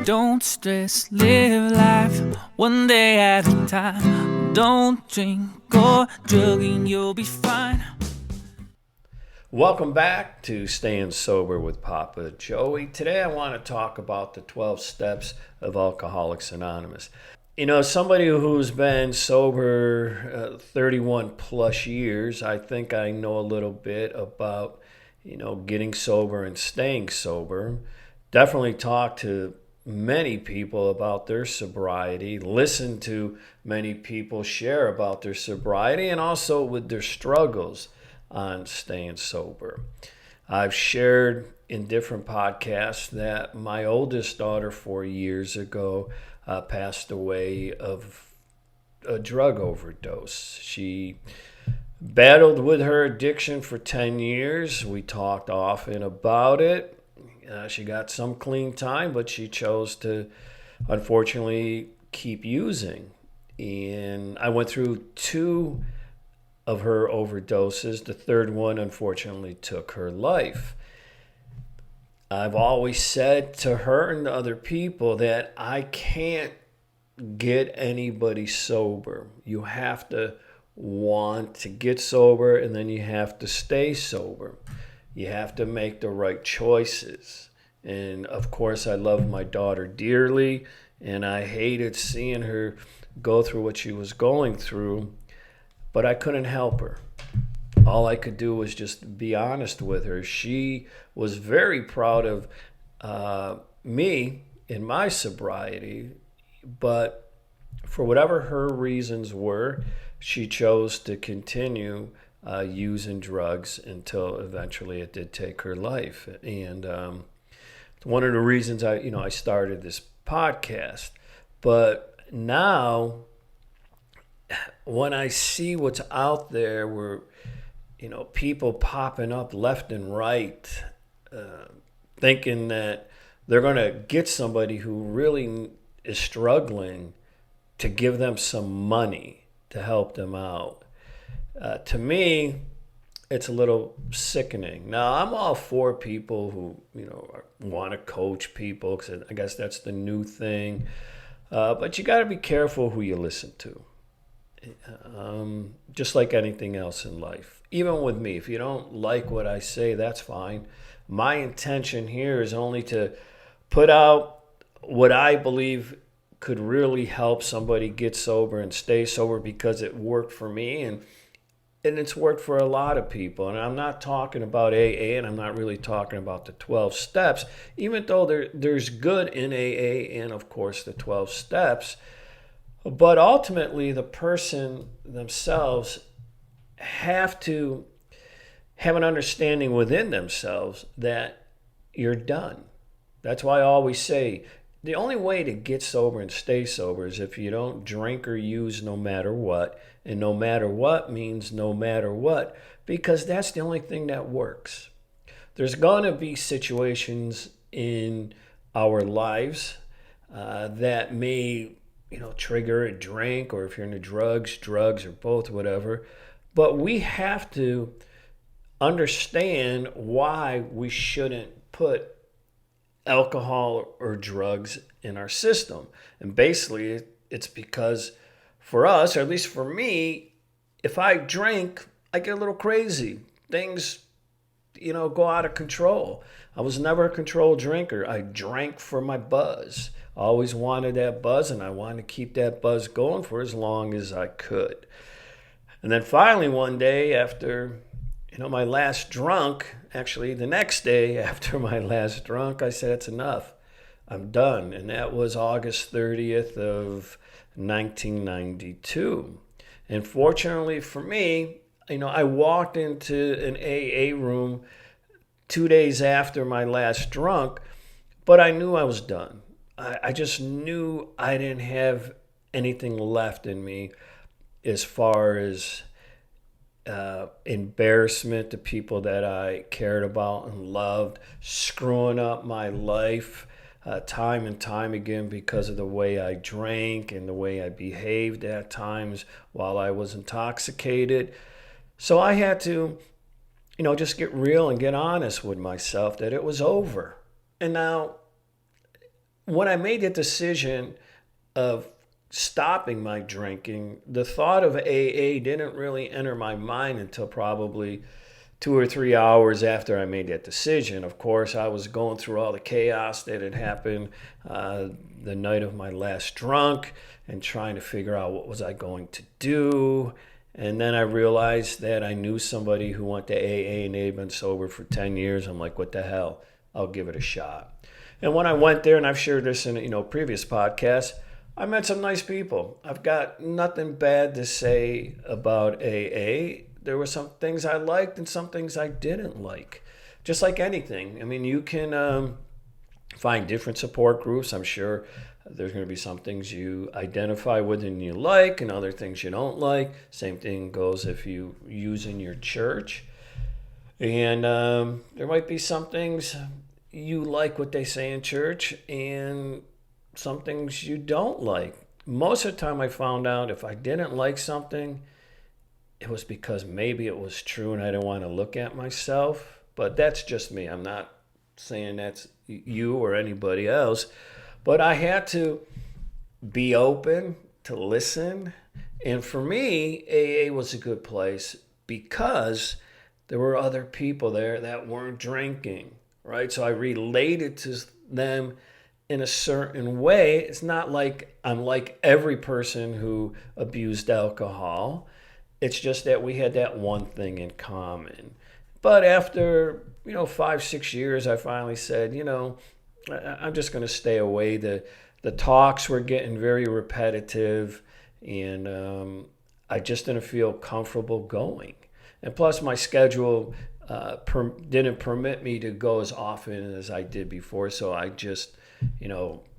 Don't stress, live life one day at a time. Don't drink or drug and you'll be fine. Welcome back to Staying Sober with Papa Joey. Today I want to talk about the 12 steps of Alcoholics Anonymous. You know, somebody who's been sober 31 plus years, I think I know a little bit about, getting sober and staying sober. Definitely talk to many people about their sobriety, listen to many people share about their sobriety and also with their struggles on staying sober. I've shared in different podcasts that my oldest daughter 4 years ago passed away of a drug overdose. She battled with her addiction for 10 years. We talked often about it. She got some clean time, but she chose to, unfortunately, keep using. And I went through two of her overdoses. The third one, unfortunately, took her life. I've always said to her and to other people that I can't get anybody sober. You have to want to get sober, and then you have to stay sober. You have to make the right choices. And of course, I love my daughter dearly, and I hated seeing her go through what she was going through, but I couldn't help her. All I could do was just be honest with her. She was very proud of me in my sobriety, but for whatever her reasons were, she chose to continue using drugs until eventually it did take her life. And it's one of the reasons I started this podcast. But now, when I see what's out there, where people popping up left and right, thinking that they're going to get somebody who really is struggling to give them some money to help them out. To me, it's a little sickening. Now, I'm all for people who, want to coach people, because I guess that's the new thing. But you got to be careful who you listen to. Just like anything else in life. Even with me, if you don't like what I say, that's fine. My intention here is only to put out what I believe could really help somebody get sober and stay sober, because it worked for me and it's worked for a lot of people. And I'm not talking about AA, and I'm not really talking about the 12 steps, even though there's good in AA and, of course, the 12 steps. But ultimately, the person themselves have to have an understanding within themselves that you're done. That's why I always say the only way to get sober and stay sober is if you don't drink or use no matter what. And no matter what means no matter what, because that's the only thing that works. There's going to be situations in our lives that may trigger a drink, or if you're into drugs or both, whatever. But we have to understand why we shouldn't put alcohol or drugs in our system. And basically, it's because for us, or at least for me, if I drink, I get a little crazy. Things, go out of control. I was never a controlled drinker. I drank for my buzz. I always wanted that buzz, and I wanted to keep that buzz going for as long as I could. And then finally one day after, my last drunk, actually the next day after my last drunk, I said, it's enough. I'm done. And that was August 30th of 1992. And fortunately for me, I walked into an AA room 2 days after my last drunk, but I knew I was done. I just knew I didn't have anything left in me as far as embarrassment to people that I cared about and loved, screwing up my life time and time again because of the way I drank and the way I behaved at times while I was intoxicated. So I had to, just get real and get honest with myself that it was over. And now when I made the decision of stopping my drinking, the thought of AA didn't really enter my mind until probably 2 or 3 hours after I made that decision. Of course, I was going through all the chaos that had happened the night of my last drunk and trying to figure out what was I going to do. And then I realized that I knew somebody who went to AA and they'd been sober for 10 years. I'm like, what the hell? I'll give it a shot. And when I went there, and I've shared this in previous podcasts, I met some nice people. I've got nothing bad to say about AA. There were some things I liked and some things I didn't like. Just like anything. I mean, you can find different support groups. I'm sure there's going to be some things you identify with and you like and other things you don't like. Same thing goes if you use in your church. And there might be some things you like what they say in church and some things you don't like. Most of the time I found out if I didn't like something, it was because maybe it was true and I didn't want to look at myself. But that's just me. I'm not saying that's you or anybody else. But I had to be open to listen. And for me, AA was a good place because there were other people there that weren't drinking, right? So I related to them in a certain way. It's not like I'm like every person who abused alcohol. It's just that we had that one thing in common. But after, 5, 6 years, I finally said, I'm just going to stay away. The talks were getting very repetitive, and I just didn't feel comfortable going. And plus, my schedule didn't permit me to go as often as I did before, so I just,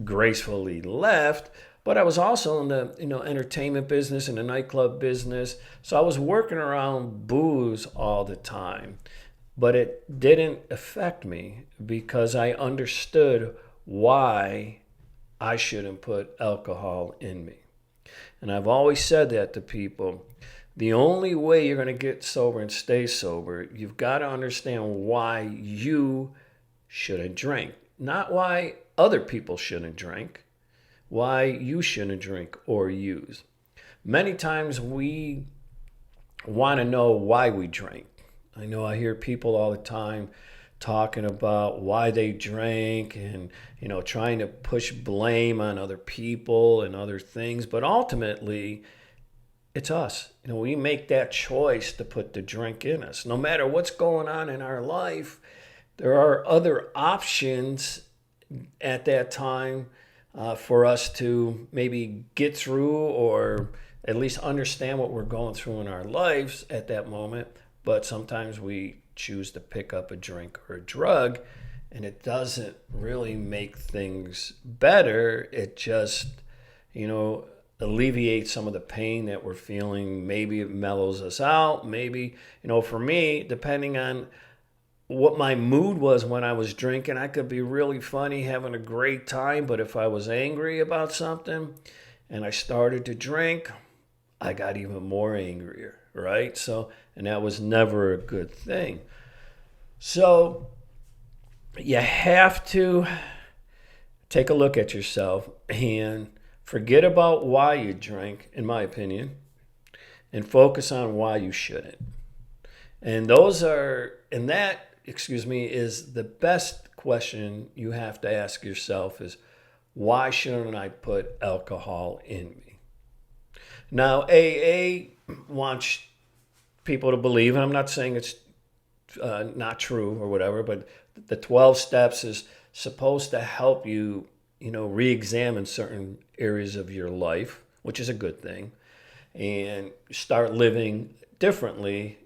gracefully left. But I was also in the, entertainment business and the nightclub business, so I was working around booze all the time. But it didn't affect me because I understood why I shouldn't put alcohol in me. And I've always said that to people. The only way you're going to get sober and stay sober, you've got to understand why you shouldn't drink. Not why other people shouldn't drink, why you shouldn't drink or use. Many times we want to know why we drink. I know I hear people all the time talking about why they drank and, trying to push blame on other people and other things. But ultimately, it's us. We make that choice to put the drink in us. No matter what's going on in our life, there are other options at that time for us to maybe get through or at least understand what we're going through in our lives at that moment. But sometimes we choose to pick up a drink or a drug, and it doesn't really make things better. It just, alleviates some of the pain that we're feeling. Maybe it mellows us out. Maybe, for me, depending on what my mood was when I was drinking, I could be really funny, having a great time. But if I was angry about something and I started to drink, I got even more angrier, right? So, and that was never a good thing. So you have to take a look at yourself and forget about why you drink, in my opinion, and focus on why you shouldn't. And that is the best question you have to ask yourself is, why shouldn't I put alcohol in me? Now, AA wants people to believe, and I'm not saying it's not true or whatever, but the 12 steps is supposed to help you, re-examine certain areas of your life, which is a good thing, and start living differently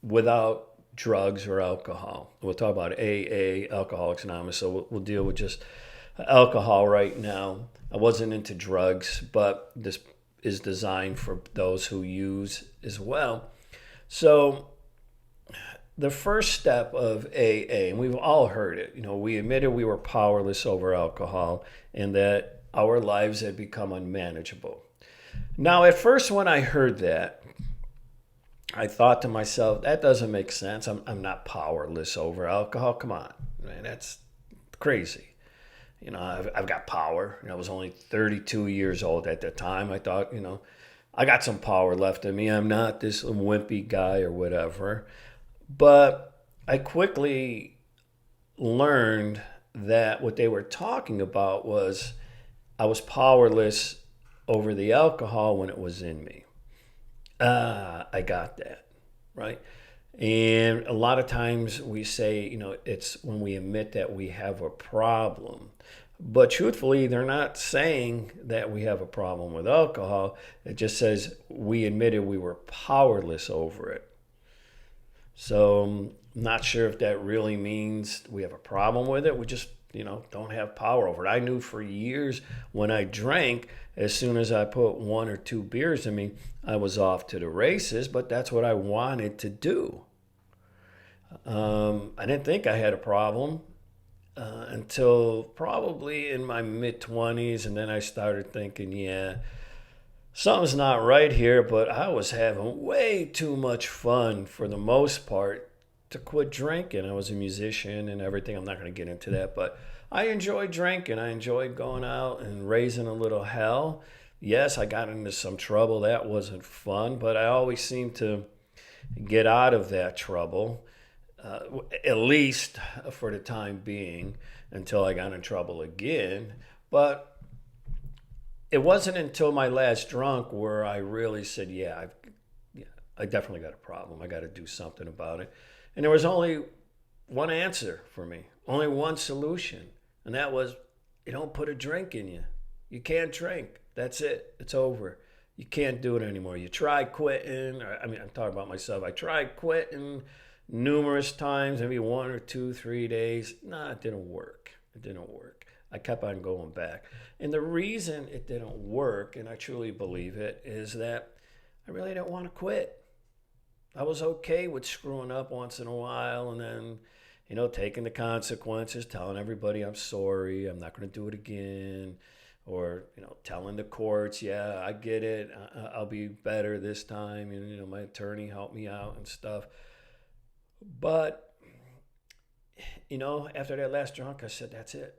without drugs or alcohol. We'll talk about AA, Alcoholics Anonymous, so we'll deal with just alcohol right now. I wasn't into drugs, but this is designed for those who use as well. So the first step of AA, and we've all heard it, we admitted we were powerless over alcohol and that our lives had become unmanageable. Now, at first when I heard that, I thought to myself, that doesn't make sense. I'm not powerless over alcohol. Come on, man, that's crazy. I've got power. I was only 32 years old at the time. I thought, I got some power left in me. I'm not this wimpy guy or whatever. But I quickly learned that what they were talking about was I was powerless over the alcohol when it was in me. I got that, right? And a lot of times we say, it's when we admit that we have a problem. But truthfully, they're not saying that we have a problem with alcohol. It just says we admitted we were powerless over it. So I'm not sure if that really means we have a problem with it. We just, don't have power over it. I knew for years when I drank, as soon as I put 1 or 2 beers in me, I was off to the races, but that's what I wanted to do. I didn't think I had a problem until probably in my mid-20s, and then I started thinking, yeah, something's not right here, but I was having way too much fun for the most part to quit drinking. I was a musician and everything. I'm not going to get into that, but I enjoyed drinking. I enjoyed going out and raising a little hell. Yes, I got into some trouble. That wasn't fun, but I always seemed to get out of that trouble, at least for the time being, until I got in trouble again. But it wasn't until my last drunk where I really said, yeah, I definitely got a problem. I got to do something about it. And there was only one answer for me, only one solution. And that was, you don't put a drink in you. You can't drink. That's it. It's over. You can't do it anymore. You try quitting. I'm talking about myself. I tried quitting numerous times, maybe 1 or 2, 3 days. Nah, it didn't work. I kept on going back. And the reason it didn't work, and I truly believe it, is that I really didn't want to quit. I was okay with screwing up once in a while and then, taking the consequences, telling everybody I'm sorry, I'm not going to do it again, or, telling the courts, yeah, I get it, I'll be better this time, and, my attorney helped me out and stuff. But, after that last drunk, I said, that's it.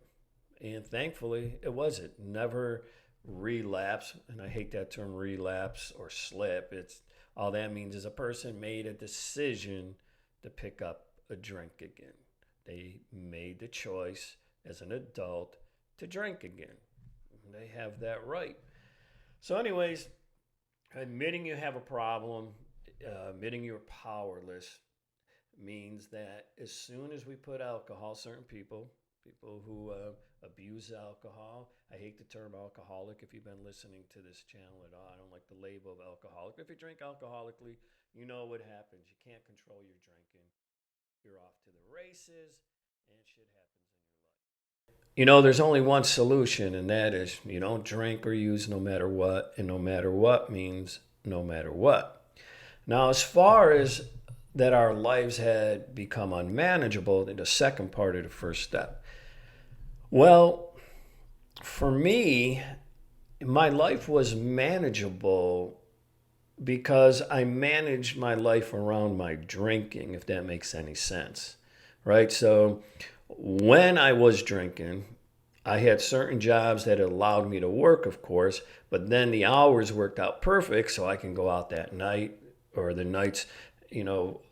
And thankfully, it wasn't. Never relapse, and I hate that term relapse or slip. It's all that means is a person made a decision to pick up a drink again. They made the choice as an adult to drink again. They have that right. So anyways, admitting you have a problem, admitting you're powerless, means that as soon as we put alcohol, certain people who abuse alcohol. I hate the term alcoholic if you've been listening to this channel at all. I don't like the label of alcoholic. If you drink alcoholically, you know what happens. You can't control your drinking. You're off to the races, and shit happens in your life. There's only one solution, and that is you don't drink or use no matter what, and no matter what means no matter what. Now, as far as that our lives had become unmanageable, the second part of the first step. Well, for me, my life was manageable because I managed my life around my drinking, if that makes any sense, right? So when I was drinking, I had certain jobs that allowed me to work, of course, but then the hours worked out perfect so I can go out that night or the nights,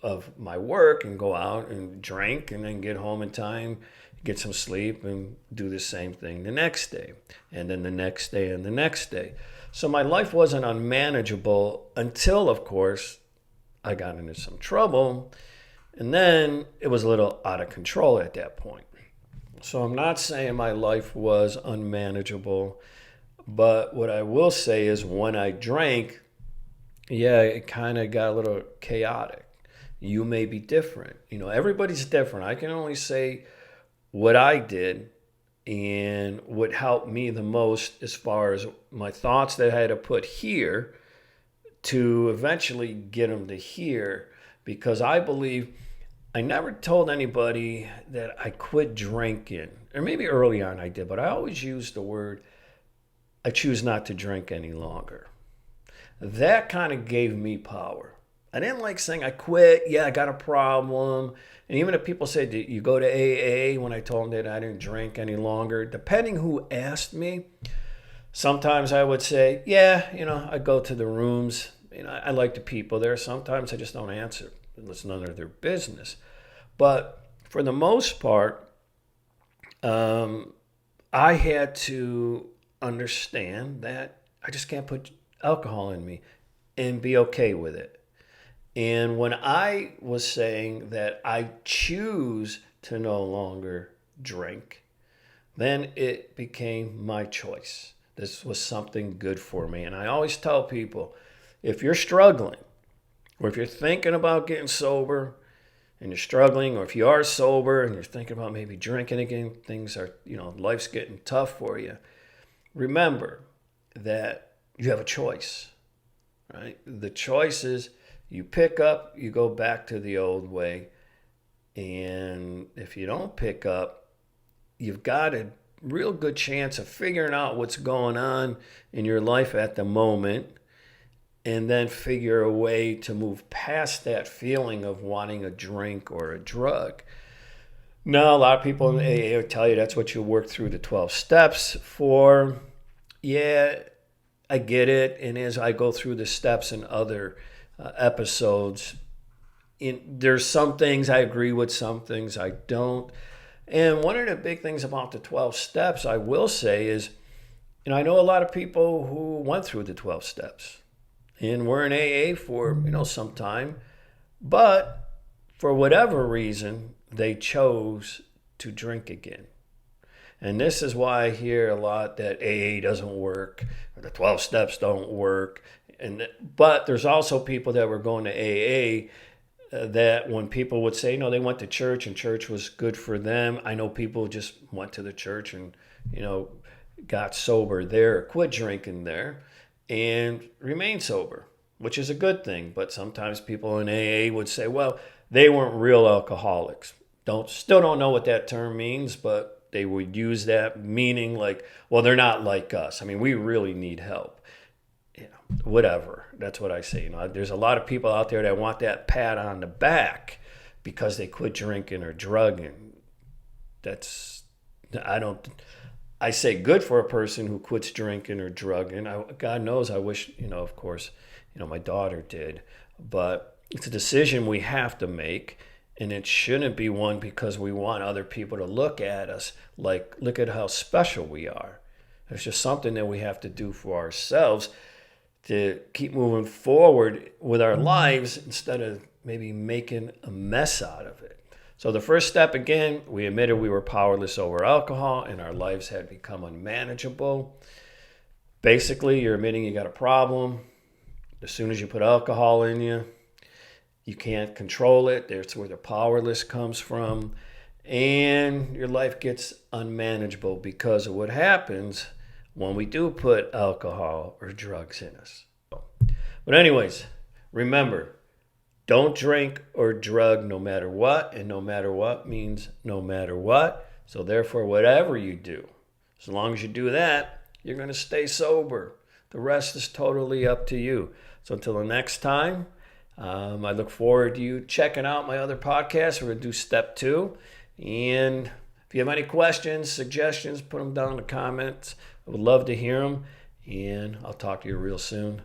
of my work and go out and drink and then get home in time, get some sleep and do the same thing the next day and then the next day and the next day. So my life wasn't unmanageable until, of course, I got into some trouble, and then it was a little out of control at that point. So I'm not saying my life was unmanageable, but what I will say is when I drank, yeah, it kind of got a little chaotic. You may be different. Everybody's different. I can only say what I did and what helped me the most as far as my thoughts that I had to put here to eventually get them to here, because I believe I never told anybody that I quit drinking, or maybe early on I did, but I always used the word, I choose not to drink any longer. That kind of gave me power. I didn't like saying I quit. Yeah, I got a problem. And even if people say, "Did you go to AA?" when I told them that I didn't drink any longer, depending who asked me, sometimes I would say, "Yeah, I go to the rooms. I like the people there." Sometimes I just don't answer. It's none of their business. But for the most part, I had to understand that I just can't put alcohol in me and be okay with it. And when I was saying that I choose to no longer drink, then it became my choice. This was something good for me. And I always tell people, if you're struggling, or if you're thinking about getting sober and you're struggling, or if you are sober and you're thinking about maybe drinking again, things are, life's getting tough for you, remember that you have a choice, right? The choice is you pick up, you go back to the old way. And if you don't pick up, you've got a real good chance of figuring out what's going on in your life at the moment, and then figure a way to move past that feeling of wanting a drink or a drug. Now, a lot of people in AA will tell you that's what you work through the 12 steps for. Yeah, I get it. And as I go through the steps in other episodes, there's some things I agree with, some things I don't. And one of the big things about the 12 steps, I will say, is, I know a lot of people who went through the 12 steps and were in AA for, some time, but for whatever reason, they chose to drink again. And this is why I hear a lot that AA doesn't work, or the 12 steps don't work. But there's also people that were going to AA that when people would say, they went to church and church was good for them. I know people just went to the church and, got sober there, quit drinking there, and remained sober, which is a good thing. But sometimes people in AA would say, well, they weren't real alcoholics. Still don't know what that term means, but they would use that meaning like, well, they're not like us. I mean, we really need help. Whatever. That's what I say. There's a lot of people out there that want that pat on the back because they quit drinking or drugging. I say good for a person who quits drinking or drugging. God knows I wish, of course, my daughter did. But it's a decision we have to make, and it shouldn't be one because we want other people to look at us like, look at how special we are. It's just something that we have to do for ourselves to keep moving forward with our lives instead of maybe making a mess out of it. So the first step, again, we admitted we were powerless over alcohol and our lives had become unmanageable. Basically, you're admitting you got a problem. As soon as you put alcohol in you, you can't control it. That's where the powerless comes from. And your life gets unmanageable because of what happens when we do put alcohol or drugs in us. But anyways, remember, don't drink or drug no matter what, and no matter what means no matter what. So therefore, whatever you do, as long as you do that, you're going to stay sober. The rest is totally up to you. So until the next time, I look forward to you checking out my other podcasts. We're going to do step 2. And if you have any questions, suggestions, put them down in the comments. I would love to hear them, and I'll talk to you real soon.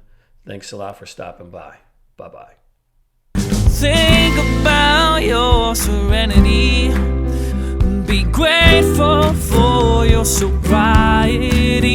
Thanks a lot for stopping by. Bye-bye. Think about your serenity. Be grateful for your sobriety.